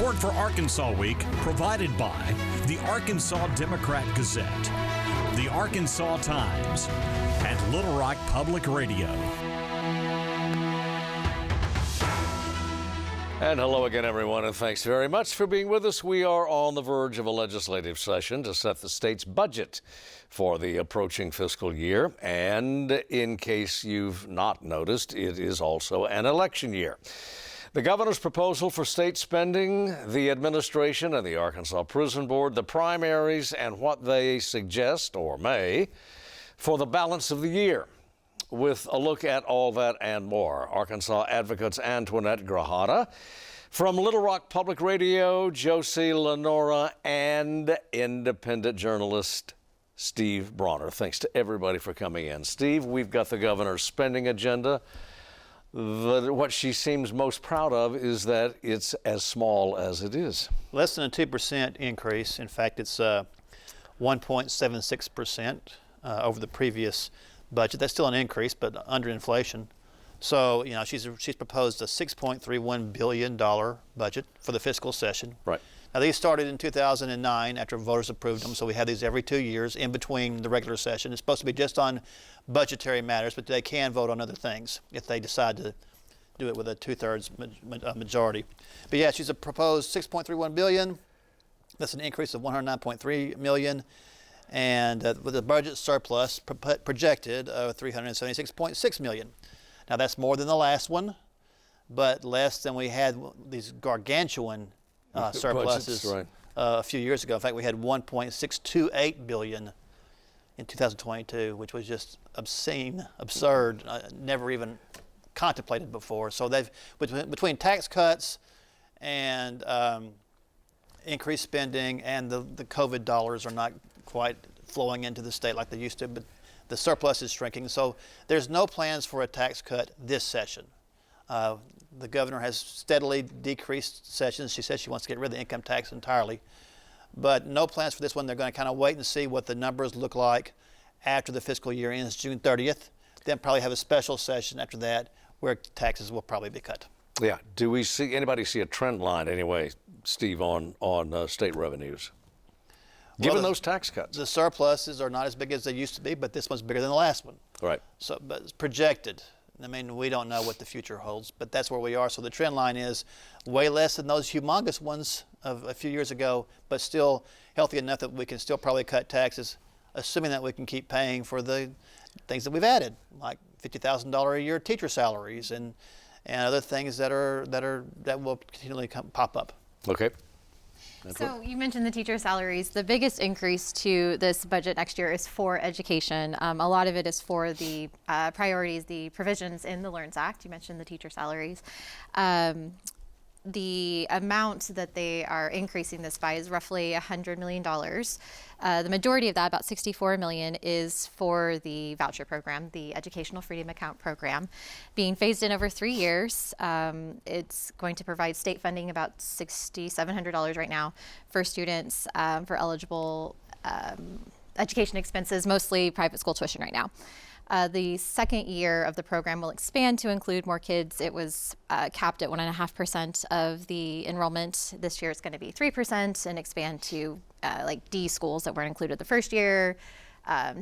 Support for Arkansas Week provided by the Arkansas Democrat-Gazette, the Arkansas Times, and Little Rock Public Radio. And hello again, everyone, and thanks very much for being with us. We are on the verge of a legislative session to set the state's budget for the approaching fiscal year. And in case you've not noticed, it is also an election year. The governor's proposal for state spending, the administration and the Arkansas Prison Board, the primaries, and what they suggest or may for the balance of the year. With a look at all that and more, Arkansas Advocate's Antionette Grajeda, from Little Rock Public Radio, Josie, Lenora, and Independent Journalist Steve Brawner. Thanks to everybody for coming in. Steve, we've got the governor's spending agenda. What she seems most proud of is that it's as small as it is. Less than a 2% increase. In fact, it's 1.76% over the previous budget. That's still an increase, but under inflation. So, you know, she's proposed a $6.31 billion budget for the fiscal session. Right. Now, these started in 2009 after voters approved them, so we have these every 2 years in between the regular session. It's supposed to be just on budgetary matters, but they can vote on other things if they decide to do it with a two-thirds majority. But yeah, she's proposed $6.31 billion. That's an increase of $109.3 million. And with a budget surplus projected of $376.6 million. Now that's more than the last one, but less than we had these gargantuan surpluses right. A few years ago. In fact, we had $1.628 billion in 2022, which was just obscene, absurd, never even contemplated before. So they've, between tax cuts and increased spending and the COVID dollars are not quite flowing into the state like they used to, but the surplus is shrinking. So there's no plans for a tax cut this session. The governor has steadily decreased sessions. She says she wants to get rid of the income tax entirely, but no plans for this one. They're going to kind of wait and see what the numbers look like after the fiscal year ends June 30th. Then probably have a special session after that where taxes will probably be cut. Yeah. Do we see anybody see a trend line anyway, Steve, on state revenues? Given those tax cuts. The surpluses are not as big as they used to be, but this one's bigger than the last one. Right. So, but it's projected. I mean, we don't know what the future holds, but that's where we are. So the trend line is way less than those humongous ones of a few years ago, but still healthy enough that we can still probably cut taxes, assuming that we can keep paying for the things that we've added, like $50,000 a year teacher salaries and other things that will continually pop up. Okay. So you mentioned the teacher salaries. The biggest increase to this budget next year is for education. A lot of it is for the priorities, the provisions in the LEARNS Act. You mentioned the teacher salaries. The amount that they are increasing this by is roughly $100 million. The majority of that, about $64 million, is for the voucher program, the Educational Freedom Account program, being phased in over 3 years. It's going to provide state funding about $6,700 right now for students for eligible education expenses, mostly private school tuition right now. The second year of the program will expand to include more kids. It was capped at 1.5% of the enrollment. This year it's going to be 3% and expand to like D schools that weren't included the first year,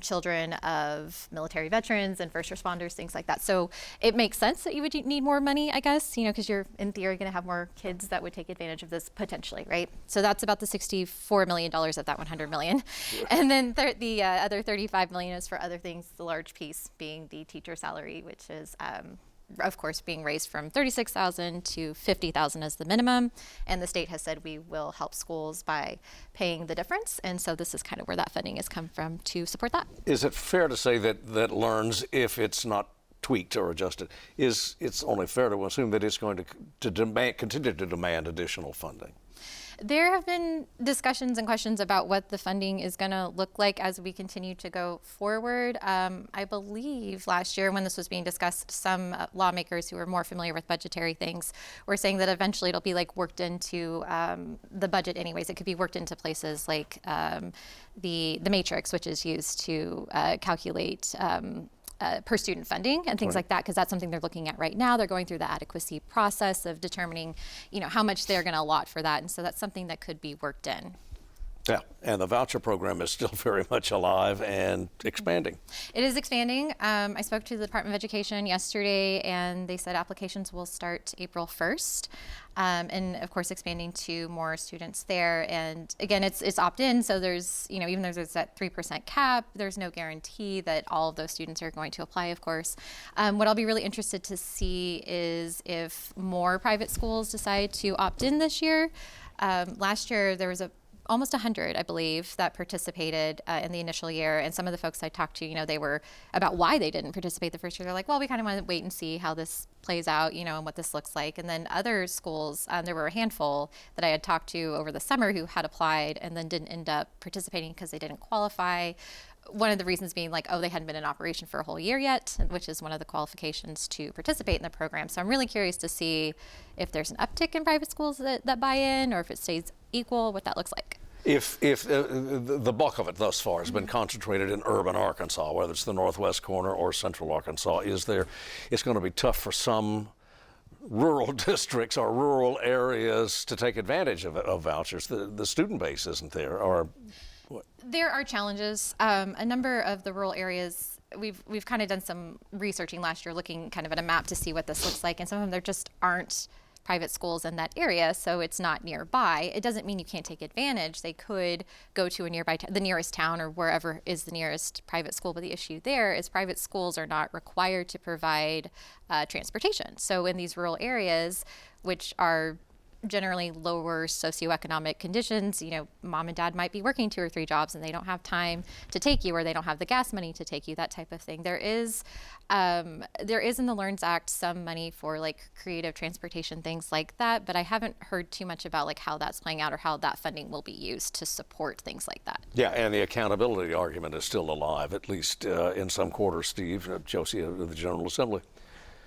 children of military veterans and first responders, things like that. So it makes sense that you would need more money, I guess, you know, because you're in theory going to have more kids that would take advantage of this potentially, right? So that's about the $64 million of that $100 million. Yeah. And then the other $35 million is for other things, the large piece being the teacher salary, which is of course being raised from $36,000 to $50,000 as the minimum, and the state has said we will help schools by paying the difference, and so this is kind of where that funding has come from to support that. Is it fair to say that LEARNS, if it's not tweaked or adjusted, it's only fair to assume that it's going to continue to demand additional funding? There have been discussions and questions about what the funding is going to look like as we continue to go forward. I believe last year when this was being discussed, some lawmakers who are more familiar with budgetary things were saying that eventually it'll be like worked into the budget anyways. It could be worked into places like the matrix, which is used to calculate per student funding and things Right. like that, because that's something they're looking at right now. They're going through the adequacy process of determining, how much they're going to allot for that, and so that's something that could be worked in. Yeah, and the voucher program is still very much alive and expanding. It is expanding. I spoke to the Department of Education yesterday, and they said applications will start April 1st. And of course, expanding to more students there. And again, it's opt-in, so there's, even though there's that 3% cap, there's no guarantee that all of those students are going to apply, of course. What I'll be really interested to see is if more private schools decide to opt in this year. Last year, there was almost 100, I believe, that participated in the initial year. And some of the folks I talked to, they were about why they didn't participate the first year. They're like, well, we kind of want to wait and see how this plays out, and what this looks like. And then other schools, there were a handful that I had talked to over the summer who had applied and then didn't end up participating because they didn't qualify. One of the reasons being they hadn't been in operation for a whole year yet, which is one of the qualifications to participate in the program. So I'm really curious to see if there's an uptick in private schools that buy in, or if it stays equal, what that looks like. If the bulk of it thus far has been concentrated in urban Arkansas, whether it's the northwest corner or central Arkansas, it's going to be tough for some rural districts or rural areas to take advantage of vouchers. The student base isn't there, or what? There are challenges. A number of the rural areas, we've kind of done some researching last year, looking kind of at a map to see what this looks like, and some of them there just aren't private schools in that area, so it's not nearby. It doesn't mean you can't take advantage. They could go to the nearest town or wherever is the nearest private school, but the issue there is private schools are not required to provide transportation. So in these rural areas, which are generally lower socioeconomic conditions, mom and dad might be working 2 or 3 jobs and they don't have time to take you, or they don't have the gas money to take you, that type of thing. There is in the LEARNS Act some money for creative transportation, things like that, but I haven't heard too much about how that's playing out or how that funding will be used to support things like that. Yeah, and the accountability argument is still alive, at least in some quarters. Steve, Josie of the General Assembly.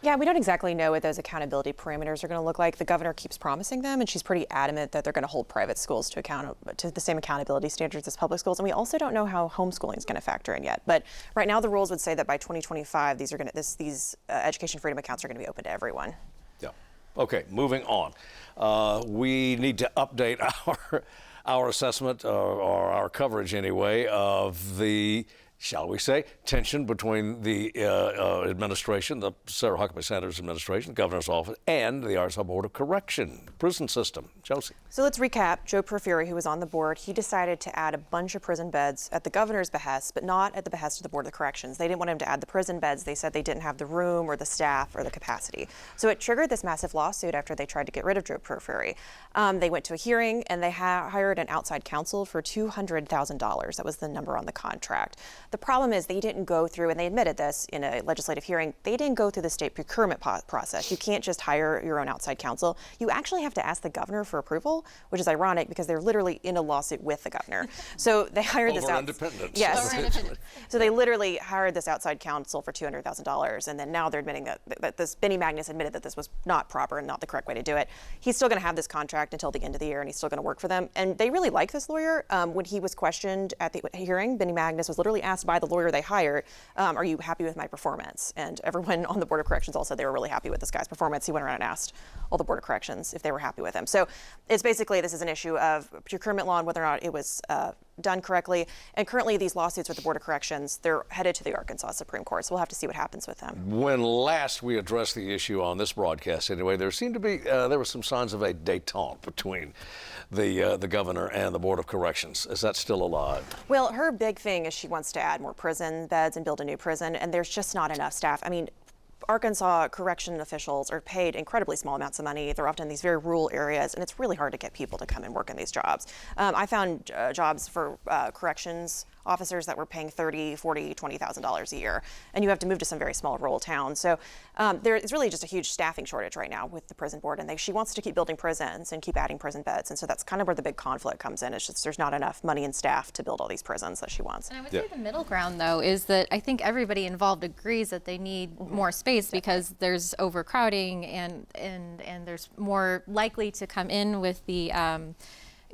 Yeah, we don't exactly know what those accountability parameters are going to look like. The governor keeps promising them, and she's pretty adamant that they're going to hold private schools to the same accountability standards as public schools. And we also don't know how homeschooling is going to factor in yet. But right now, the rules would say that by 2025, these education freedom accounts are going to be open to everyone. Yeah. Okay, moving on. We need to update our assessment or our coverage anyway of the, shall we say, tension between the administration, the Sarah Huckabee Sanders administration, the governor's office, and the Arkansas Board of Correction prison system. Josie. So let's recap. Joe Porfiry, who was on the board, he decided to add a bunch of prison beds at the governor's behest, but not at the behest of the Board of Corrections. They didn't want him to add the prison beds. They said they didn't have the room or the staff or the capacity. So it triggered this massive lawsuit after they tried to get rid of Joe Porfiry. They went to a hearing and they hired an outside counsel for $200,000. That was the number on the contract. The problem is they didn't go through, and they admitted this in a legislative hearing, they didn't go through the state procurement process. You can't just hire your own outside counsel. You actually have to ask the governor for approval, which is ironic because they're literally in a lawsuit with the governor. So they hired this independence. Yes. So they literally hired this outside counsel for $200,000, and then now they're admitting that this Benny Magnus admitted that this was not proper and not the correct way to do it. He's still going to have this contract until the end of the year, and he's still going to work for them. And they really like this lawyer. When he was questioned at the hearing, Benny Magnus was literally asked by the lawyer they hired, are you happy with my performance? And everyone on the Board of Corrections all said they were really happy with this guy's performance. He went around and asked all the Board of Corrections if they were happy with him. So it's basically, this is an issue of procurement law and whether or not it was done correctly. And currently these lawsuits with the Board of Corrections, they're headed to the Arkansas Supreme Court. So we'll have to see what happens with them. When last we addressed the issue on this broadcast anyway, there seemed to be, there were some signs of a détente between the governor and the Board of Corrections. Is that still alive? Well, her big thing is she wants to add more prison beds and build a new prison, and there's just not enough staff. I mean, Arkansas correction officials are paid incredibly small amounts of money. They're often in these very rural areas, and it's really hard to get people to come and work in these jobs. I found jobs for corrections officers that were paying $30,000, $40,000, $20,000 a year, and you have to move to some very small rural towns. So there is really just a huge staffing shortage right now with the prison board, and she wants to keep building prisons and keep adding prison beds, and so that's kind of where the big conflict comes in. It's just there's not enough money and staff to build all these prisons that she wants. And I would say the middle ground, though, is that I think everybody involved agrees that they need more space because there's overcrowding and there's more likely to come in with the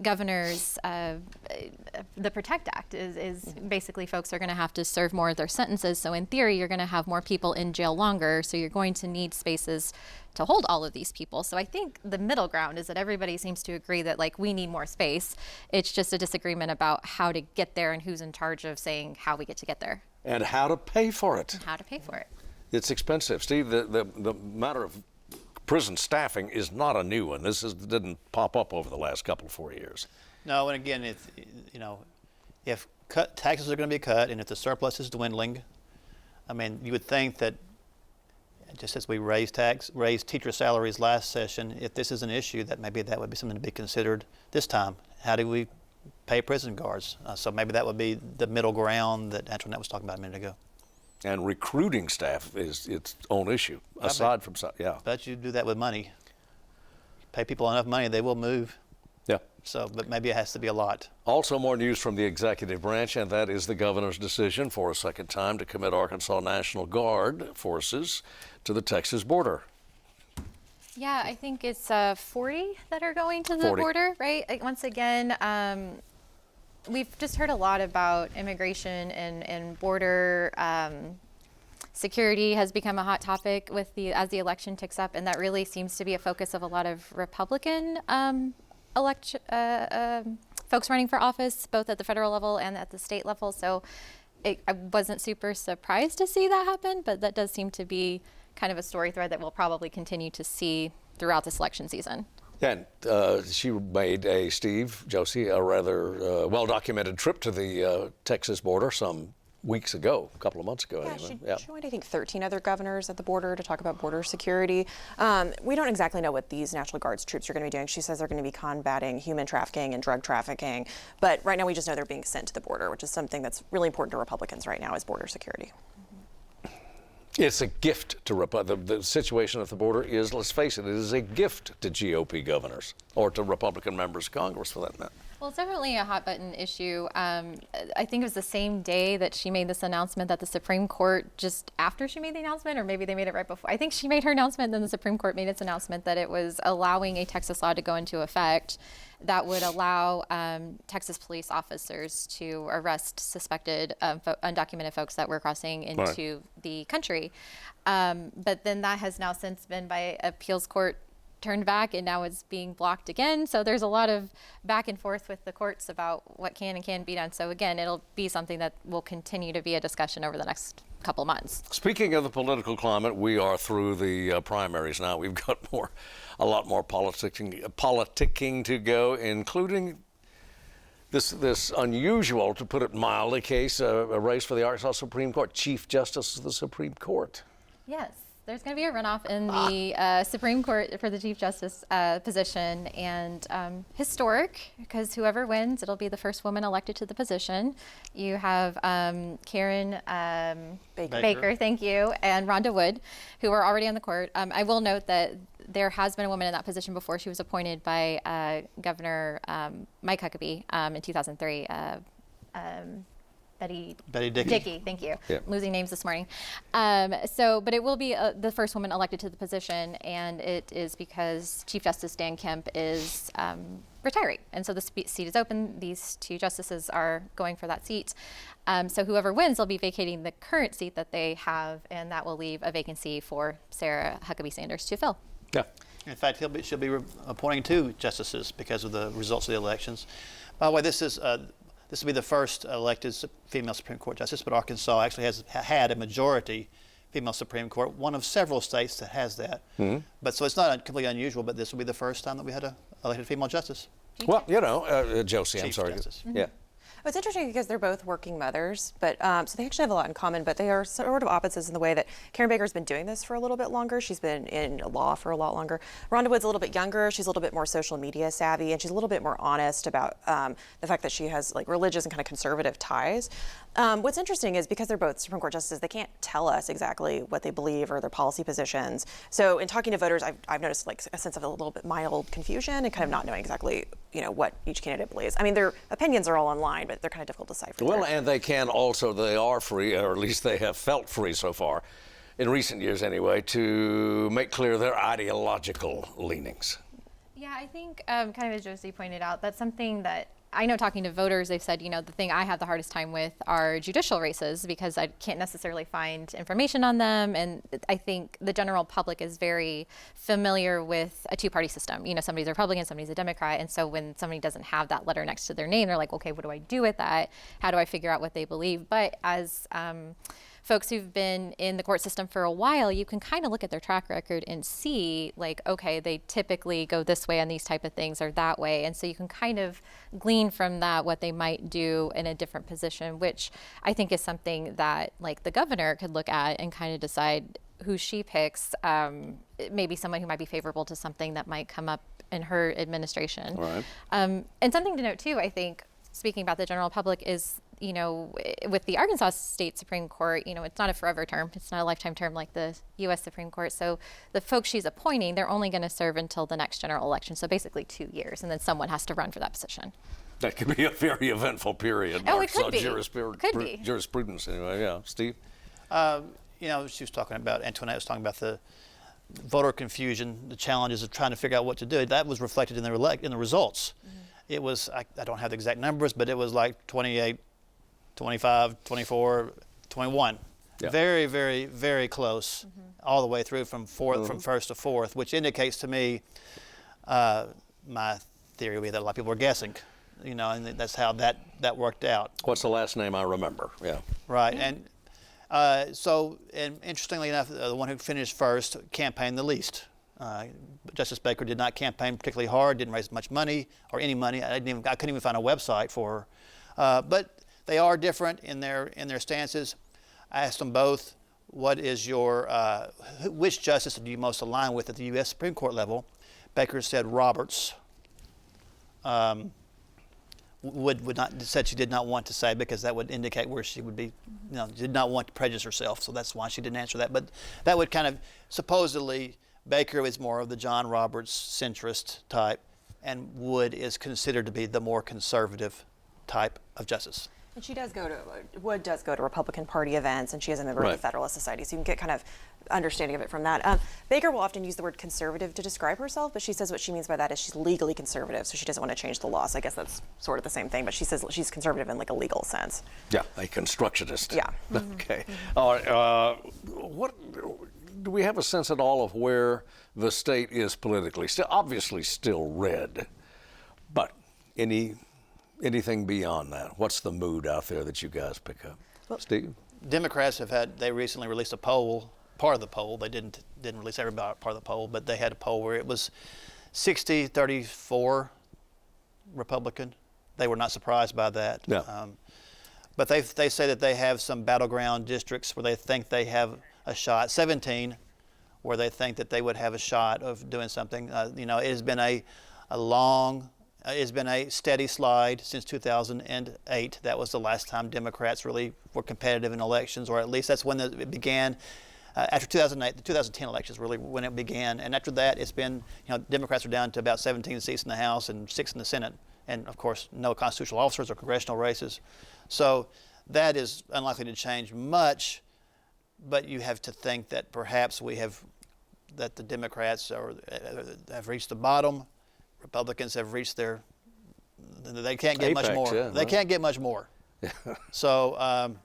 governor's, the Protect Act is basically folks are going to have to serve more of their sentences. So in theory, you're going to have more people in jail longer. So you're going to need spaces to hold all of these people. So I think the middle ground is that everybody seems to agree that like we need more space. It's just a disagreement about how to get there and who's in charge of saying how we get to get there. And how to pay for it. And how to pay for it. It's expensive. Steve, the matter of prison staffing is not a new one. Didn't pop up over the last couple of 4 years. No, and again, if taxes are going to be cut and if the surplus is dwindling, I mean, you would think that just as we raised teacher salaries last session, if this is an issue, that maybe that would be something to be considered this time. How do we pay prison guards? So maybe that would be the middle ground that Antionette was talking about a minute ago. And recruiting staff is its own issue, aside from, yeah. But you do that with money. Pay people enough money, they will move. Yeah. So, but maybe it has to be a lot. Also more news from the executive branch, and that is the governor's decision for a second time to commit Arkansas National Guard forces to the Texas border. Yeah, I think it's 40 that are going to the 40. border, right? Like, once again, we've just heard a lot about immigration and border security has become a hot topic as the election ticks up, and that really seems to be a focus of a lot of Republican folks running for office, both at the federal level and at the state level. So I wasn't super surprised to see that happen, but that does seem to be kind of a story thread that we'll probably continue to see throughout this election season. And she made Josie, a rather well-documented trip to the Texas border some weeks ago, a couple of months ago. Yeah, anyway. she joined, I think, 13 other governors at the border to talk about border security. We don't exactly know what these National Guards troops are going to be doing. She says they're going to be combating human trafficking and drug trafficking. But right now we just know they're being sent to the border, which is something that's really important to Republicans right now, is border security. It's a gift to the situation at the border is, let's face it is a gift to GOP governors or to Republican members of Congress for that matter. Well, it's definitely a hot button issue. I think it was the same day that she made this announcement that the Supreme Court, just after she made the announcement, or maybe they made it right before. I think she made her announcement, then the Supreme Court made its announcement that it was allowing a Texas law to go into effect that would allow Texas police officers to arrest suspected undocumented folks that were crossing into the country. But then that has now since been by appeals court turned back, and now it's being blocked again. So there's a lot of back and forth with the courts about what can and can't be done. So again, it'll be something that will continue to be a discussion over the next couple of months. Speaking of the political climate, we are through the primaries now. We've got a lot more politicking to go, including this unusual, to put it mildly, case, a race for the Arkansas Supreme Court, Chief Justice of the Supreme Court. Yes. There's going to be a runoff in the Supreme Court for the Chief Justice position, and historic, because whoever wins, it'll be the first woman elected to the position. You have Karen Baker, thank you, and Rhonda Wood, who are already on the court. I will note that there has been a woman in that position before. She was appointed by Governor Mike Huckabee in 2003. Betty Dickey, thank you. Yeah. Losing names this morning. But it will be the first woman elected to the position, and it is because Chief Justice Dan Kemp is retiring. And so the seat is open. These two justices are going for that seat. So whoever wins will be vacating the current seat that they have, and that will leave a vacancy for Sarah Huckabee Sanders to fill. Yeah. In fact, she'll be appointing 2 justices because of the results of the elections. By the way, this will be the first elected female Supreme Court justice, but Arkansas actually has had a majority female Supreme Court, one of several states that has that. Mm-hmm. But so it's not completely unusual, but this will be the first time that we had an elected female justice. Well, Josie, I'm sorry. Justice. Mm-hmm. Yeah. Well, it's interesting because they're both working mothers, but so they actually have a lot in common, but they are sort of opposites in the way that Karen Baker's been doing this for a little bit longer. She's been in law for a lot longer. Rhonda Wood's a little bit younger. She's a little bit more social media savvy, and she's a little bit more honest about the fact that she has like religious and kind of conservative ties. What's interesting is because they're both Supreme Court justices, they can't tell us exactly what they believe or their policy positions. So in talking to voters, I've noticed like a sense of a little bit mild confusion and kind of not knowing exactly what each candidate believes. I mean, their opinions are all online, but they're kind of difficult to decipher. Well, and they are free, or at least they have felt free so far, in recent years anyway, to make clear their ideological leanings. Yeah, I think kind of as Josie pointed out, that's something that I know talking to voters, they've said, the thing I have the hardest time with are judicial races because I can't necessarily find information on them. And I think the general public is very familiar with a two-party system. Somebody's a Republican, somebody's a Democrat. And so when somebody doesn't have that letter next to their name, they're like, okay, what do I do with that? How do I figure out what they believe? But as folks who've been in the court system for a while, you can kind of look at their track record and see, like, okay, they typically go this way on these type of things or that way. And so you can kind of glean from that what they might do in a different position, which I think is something that, like, the governor could look at and kind of decide who she picks, maybe someone who might be favorable to something that might come up in her administration. Right. And something to note, too, I think, speaking about the general public is, with the Arkansas State Supreme Court, it's not a forever term. It's not a lifetime term like the U.S. Supreme Court. So the folks she's appointing, they're only going to serve until the next general election. So basically 2 years, and then someone has to run for that position. That could be a very eventful period. Oh, it could be. Could be. Jurisprudence, anyway. Yeah, Steve? She was talking about, Antionette was talking about the voter confusion, the challenges of trying to figure out what to do. That was reflected in the results. Mm-hmm. It was, I don't have the exact numbers, but it was like 28, 25, 24, 21. Yeah. Very, very, very close, all the way through from first to fourth, which indicates to me, my theory would be that a lot of people were guessing, and that's how that worked out. What's the last name I remember? Yeah. Right, and interestingly enough, the one who finished first campaigned the least. Justice Baker did not campaign particularly hard, didn't raise much money or any money. I couldn't even find a website for her. But they are different in their stances. I asked them both, what is your, which justice do you most align with at the U.S. Supreme Court level? Baker said Roberts. Said she did not want to say because that would indicate where she would be, did not want to prejudice herself. So that's why she didn't answer that. But that would kind of, supposedly, Baker is more of the John Roberts centrist type, and Wood is considered to be the more conservative type of justice. And Wood does go to Republican Party events, and she is a member of the Federalist Society, so you can get kind of understanding of it from that. Baker will often use the word conservative to describe herself, but she says what she means by that is she's legally conservative, so she doesn't want to change the law. So I guess that's sort of the same thing, but she says she's conservative in like a legal sense. Yeah, a constructionist. Yeah. Okay. All right. What do we have a sense at all of where the state is politically? Obviously still red, but anything beyond that? What's the mood out there that you guys pick up? Well, Steve? Democrats they recently released a poll, part of the poll. They didn't release every part of the poll, but they had a poll where it was 60-34 Republican. They were not surprised by that. Yeah. But they say that they have some battleground districts where they think they have a shot, 17, where they think that they would have a shot of doing something. It has been it's been a steady slide since 2008. That was the last time Democrats really were competitive in elections, or at least that's when it began. After 2008, the 2010 elections really when it began. And after that, it's been, Democrats are down to about 17 seats in the House and 6 in the Senate. And of course, no constitutional officers or congressional races. So that is unlikely to change much. But you have to think that perhaps that the Democrats have reached the bottom. Republicans have reached they can't get much more. Yeah, they can't get much more. So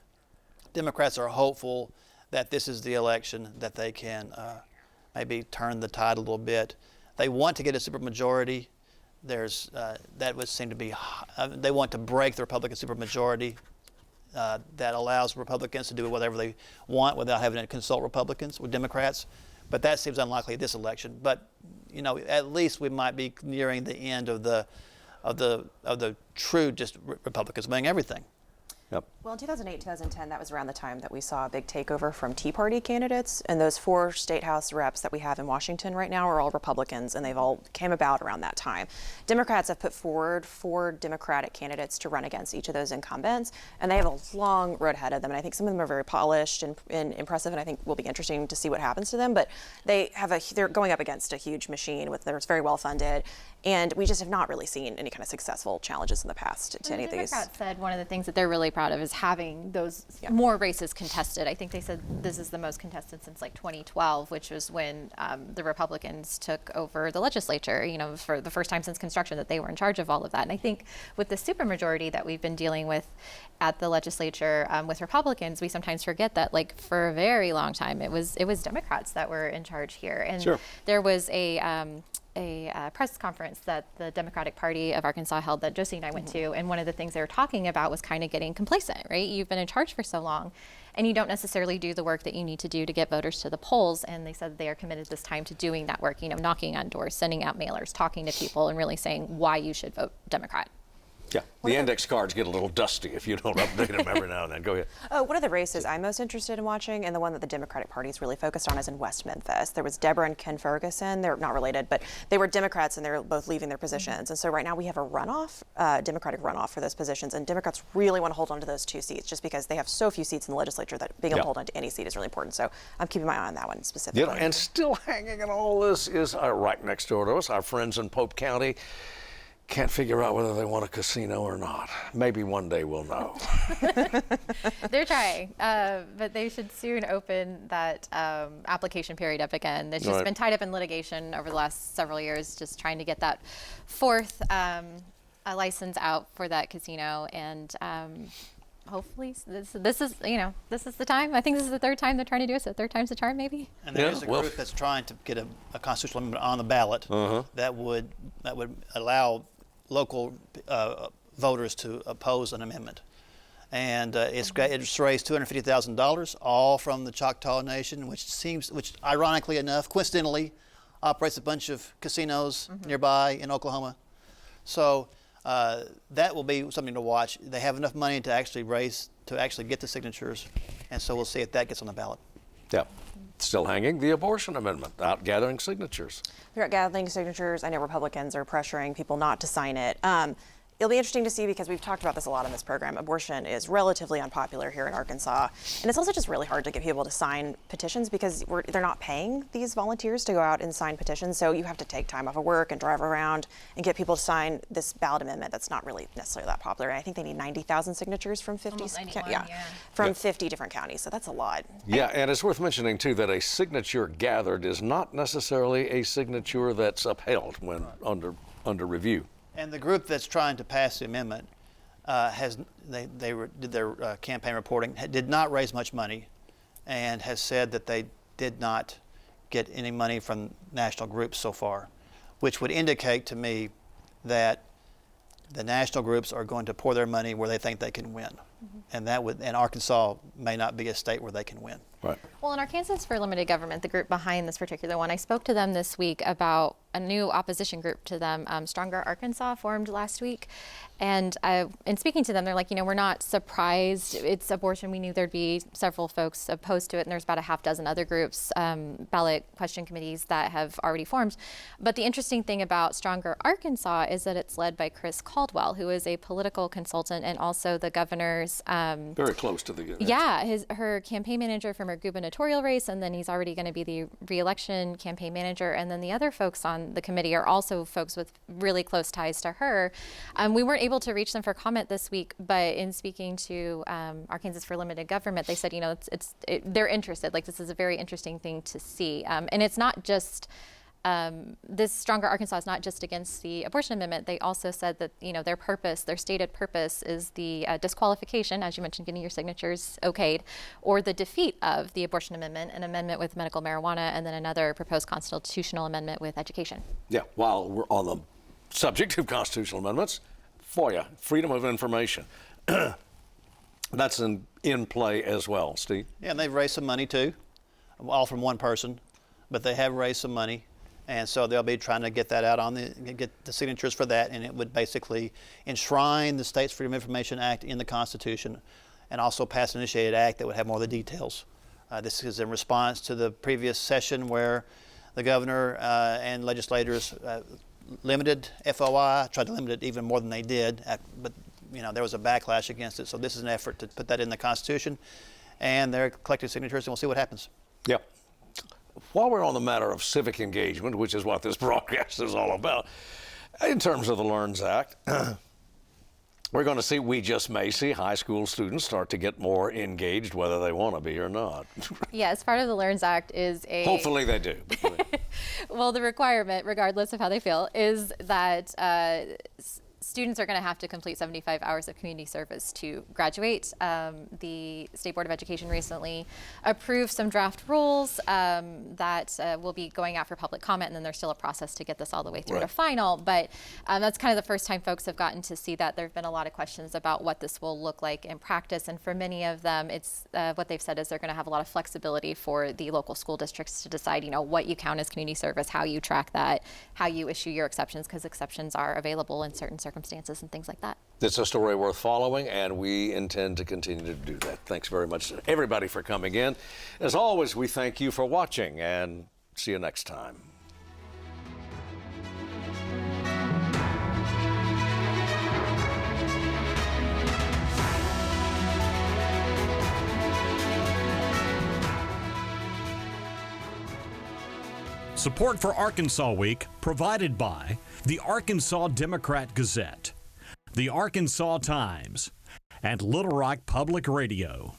Democrats are hopeful that this is the election that they can maybe turn the tide a little bit. They want to get a supermajority. That would seem to be, they want to break the Republican supermajority. That allows Republicans to do whatever they want without having to consult Republicans with Democrats. But that seems unlikely this election. But at least we might be nearing the end of the true just Republicans winning everything. Yep. Well, in 2008, 2010, that was around the time that we saw a big takeover from Tea Party candidates. And those 4 state house reps that we have in Washington right now are all Republicans, and they've all came about around that time. Democrats have put forward 4 Democratic candidates to run against each of those incumbents, and they have a long road ahead of them. And I think some of them are very polished and impressive, and I think will be interesting to see what happens to them. But they're going up against a huge machine that's very well funded. And we just have not really seen any kind of successful challenges in the past to any of these. Democrats said one of the things that they're really proud proud of is having those more races contested. I think they said this is the most contested since like 2012, which was when the Republicans took over the legislature, for the first time since construction that they were in charge of all of that. And I think with the supermajority that we've been dealing with at the legislature with Republicans, we sometimes forget that like for a very long time it was Democrats that were in charge here. And there was a press conference that the Democratic Party of Arkansas held that Josie and I went to, and one of the things they were talking about was kind of getting complacent, right? You've been in charge for so long, and you don't necessarily do the work that you need to do to get voters to the polls, and they said they are committed this time to doing that work, knocking on doors, sending out mailers, talking to people, and really saying why you should vote Democrat. Yeah, the index cards get a little dusty if you don't update them every now and then. Go ahead. One of the races I'm most interested in watching, and the one that the Democratic Party is really focused on, is in West Memphis. There was Deborah and Ken Ferguson. They're not related, but they were Democrats, and they're both leaving their positions. And so right now we have a runoff, Democratic runoff for those positions, and Democrats really want to hold on to those 2 seats just because they have so few seats in the legislature that being able to hold on to any seat is really important. So I'm keeping my eye on that one specifically. And still hanging in all this is right next door to us, our friends in Pope County. Can't figure out whether they want a casino or not. Maybe one day we'll know. They're trying, but they should soon open that application period up again. It's just been tied up in litigation over the last several years, just trying to get that 4th license out for that casino. And hopefully this is the time. I think this is the 3rd time they're trying to do it, so 3rd time's the charm maybe. And there is a group that's trying to get a constitutional amendment on the ballot that would allow local voters to oppose an amendment. And it's raised $250,000, all from the Choctaw Nation, which ironically enough, coincidentally, operates a bunch of casinos nearby in Oklahoma. So that will be something to watch. They have enough money to actually get the signatures, and so we'll see if that gets on the ballot. Yeah. Still hanging the abortion amendment, out gathering signatures. They're out gathering signatures. I know Republicans are pressuring people not to sign it. It'll be interesting to see because we've talked about this a lot in this program. Abortion is relatively unpopular here in Arkansas. And it's also just really hard to get people to sign petitions because they're not paying these volunteers to go out and sign petitions. So you have to take time off of work and drive around and get people to sign this ballot amendment that's not really necessarily that popular. I think they need 90,000 signatures from 50 50 different counties. So that's a lot. Yeah, and it's worth mentioning too that a signature gathered is not necessarily a signature that's upheld when under review. And the group that's trying to pass the amendment did their campaign reporting, did not raise much money, and has said that they did not get any money from national groups so far, which would indicate to me that the national groups are going to pour their money where they think they can win, and Arkansas may not be a state where they can win. Right. Well, in Arkansans for Limited Government, the group behind this particular one, I spoke to them this week about a new opposition group to them, Stronger Arkansas, formed last week. And in speaking to them, they're like, we're not surprised. It's abortion. We knew there'd be several folks opposed to it, and there's about a half dozen other groups, ballot question committees that have already formed. But the interesting thing about Stronger Arkansas is that it's led by Chris Caldwell, who is a political consultant and also the governor's very close to the governor. Yeah, her campaign manager from her gubernatorial race, and then he's already going to be the re-election campaign manager. And then the other folks on the committee are also folks with really close ties to her. We weren't able to reach them for comment this week, but in speaking to Arkansans for Limited Government, they said, they're interested. Like, this is a very interesting thing to see. And it's not just this Stronger Arkansas is not just against the abortion amendment. They also said that their stated purpose is the disqualification, as you mentioned, getting your signatures okayed, or the defeat of the abortion amendment, an amendment with medical marijuana, and then another proposed constitutional amendment with education. Yeah. While we're on the subject of constitutional amendments, FOIA, Freedom of Information, that's in play as well, Steve. Yeah, and they've raised some money too, all from one person, but they have raised some money. And so they'll be trying to get that out get the signatures for that, and it would basically enshrine the State's Freedom of Information Act in the Constitution, and also pass an initiated act that would have more of the details. This is in response to the previous session where the governor and legislators limited FOI, tried to limit it even more than they did, but there was a backlash against it. So this is an effort to put that in the Constitution, and they're collecting signatures, and we'll see what happens. Yep. While we're on the matter of civic engagement, which is what this broadcast is all about, in terms of the LEARNS Act, We're going to see, we just may see high school students start to get more engaged, whether they want to be or not. Yes, part of the LEARNS Act is a... Hopefully they do. Well, the requirement, regardless of how they feel, is that students are going to have to complete 75 hours of community service to graduate. The State Board of Education recently approved some draft rules that will be going out for public comment, and then there's still a process to get this all the way through to final. But that's kind of the first time folks have gotten to see that. There have been a lot of questions about what this will look like in practice, and for many of them, it's what they've said is they're going to have a lot of flexibility for the local school districts to decide, you know, what you count as community service, how you track that, how you issue your exceptions, because exceptions are available in certain circumstances and things like that. It's a story worth following, and we intend to continue to do that. Thanks very much to everybody for coming in. As always, we thank you for watching, and see you next time. Support for Arkansas Week provided by the Arkansas Democrat Gazette, the Arkansas Times, and Little Rock Public Radio.